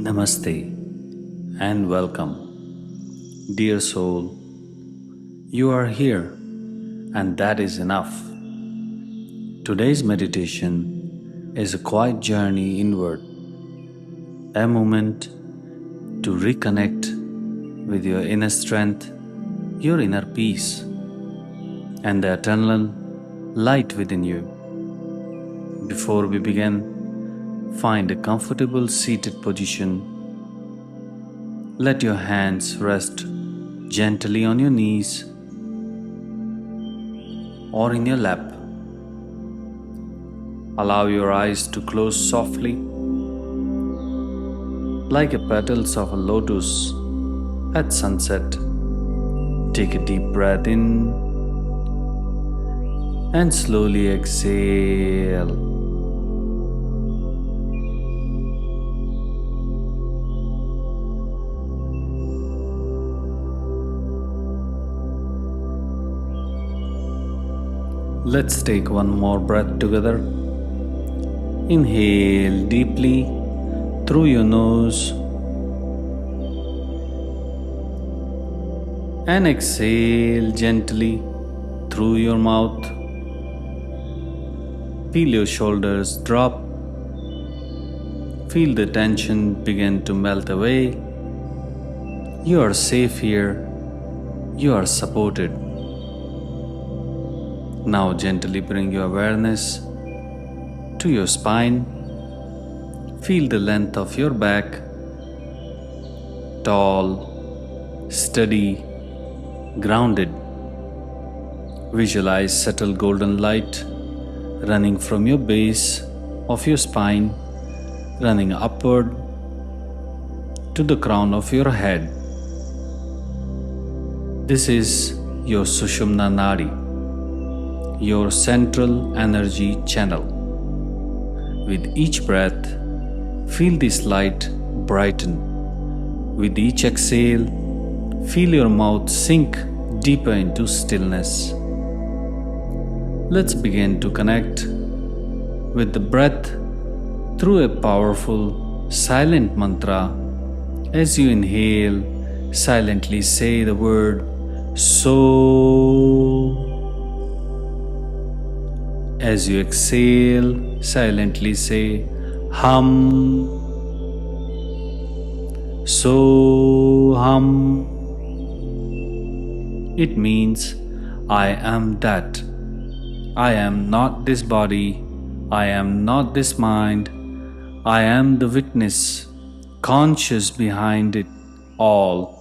Namaste and welcome, dear soul. You are here, and that is enough. Today's meditation is a quiet journey inward, a moment to reconnect with your inner strength, your inner peace, and the eternal light within you. Before we begin, find a comfortable seated position. Let your hands rest gently on your knees or in your lap. Allow your eyes to close softly, like the petals of a lotus at sunset. Take a deep breath in and slowly exhale. Let's take one more breath together. Inhale deeply through your nose and exhale gently through your mouth. Feel your shoulders drop. Feel the tension begin to melt away. You are safe here. You are supported. Now gently bring your awareness to your spine. Feel the length of your back. Tall, steady, grounded. Visualize subtle golden light running from your base of your spine, running upward to the crown of your head. This is your Sushumna Nadi, your central energy channel. With each breath, feel this light brighten. With each exhale, feel your mouth sink deeper into stillness. Let's begin to connect with the breath through a powerful silent mantra. As you inhale, silently say the word So. As you exhale, silently say Hum. Sohum. It means I am that. I am not this body. I am not this mind. I am the witness, conscious behind it all.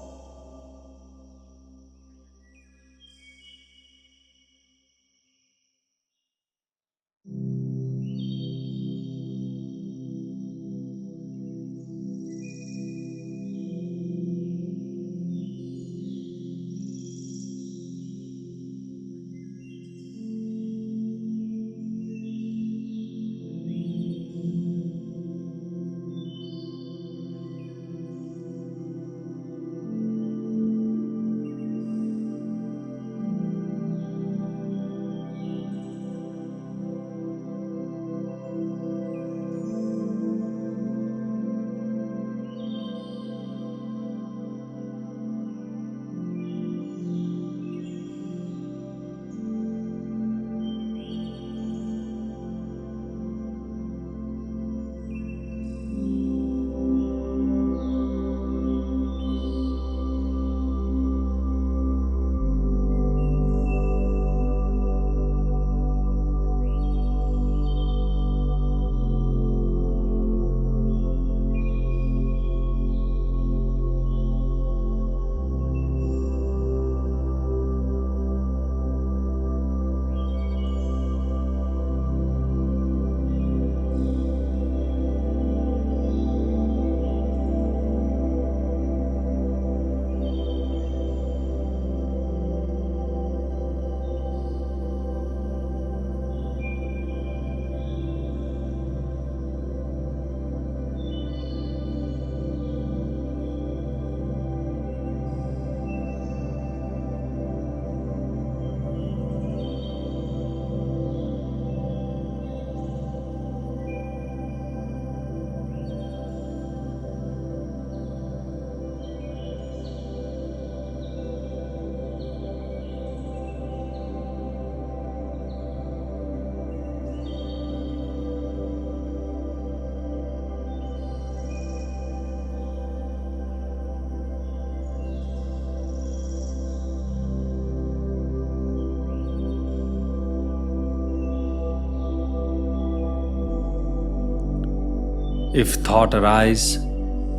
If thought arise,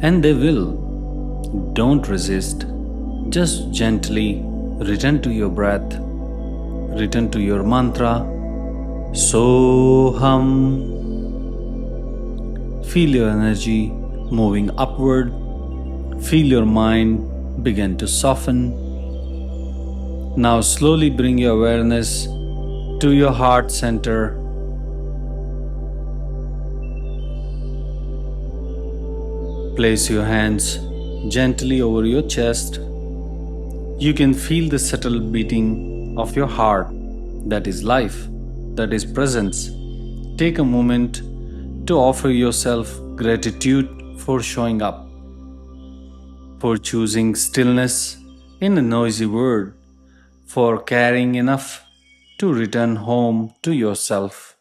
and they will, don't resist. Just gently return to your breath, return to your mantra, Sohum. Feel your energy moving upward. Feel your mind begin to soften. Now slowly bring your awareness to your heart center. Place your hands gently over your chest. You can feel the subtle beating of your heart. That is life, that is presence. Take a moment to offer yourself gratitude for showing up, for choosing stillness in a noisy world, for caring enough to return home to yourself.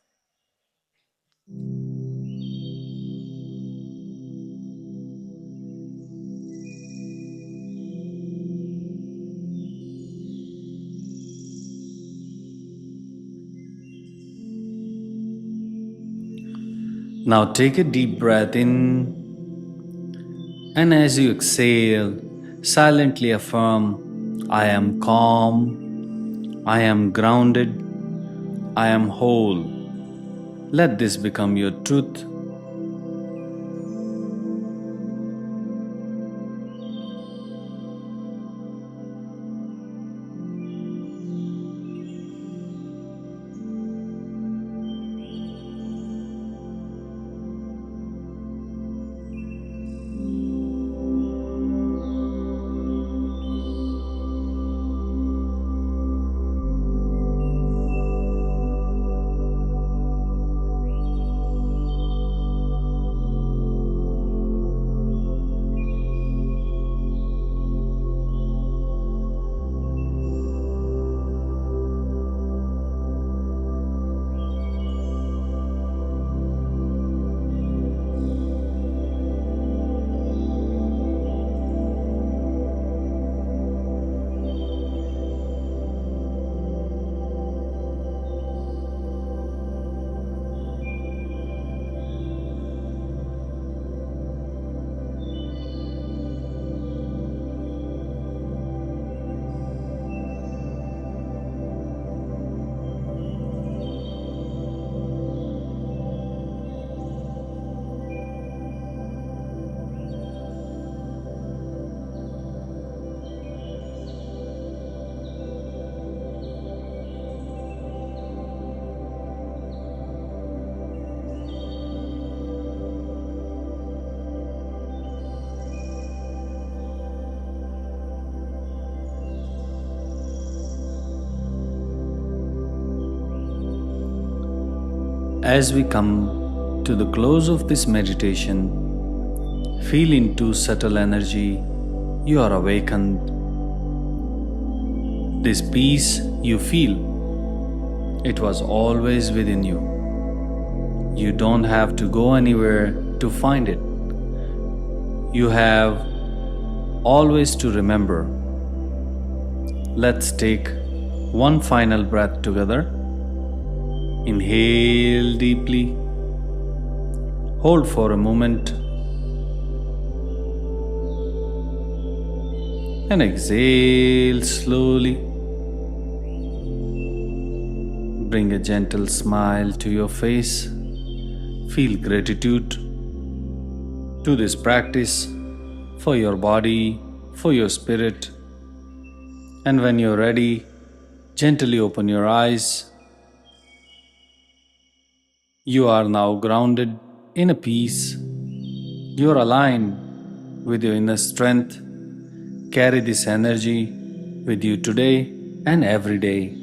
Now take a deep breath in, and as you exhale, silently affirm, I am calm, I am grounded, I am whole. Let this become your truth. As we come to the close of this meditation, feel into subtle energy. You are awakened. This peace you feel, it was always within you. You don't have to go anywhere to find it. You have always to remember. Let's take one final breath together. Inhale deeply. Hold for a moment. And exhale slowly. Bring a gentle smile to your face. Feel gratitude to this practice for your body, for your spirit. And when you're ready, gently open your eyes. You are now grounded in a peace. You are aligned with your inner strength. Carry this energy with you today and every day.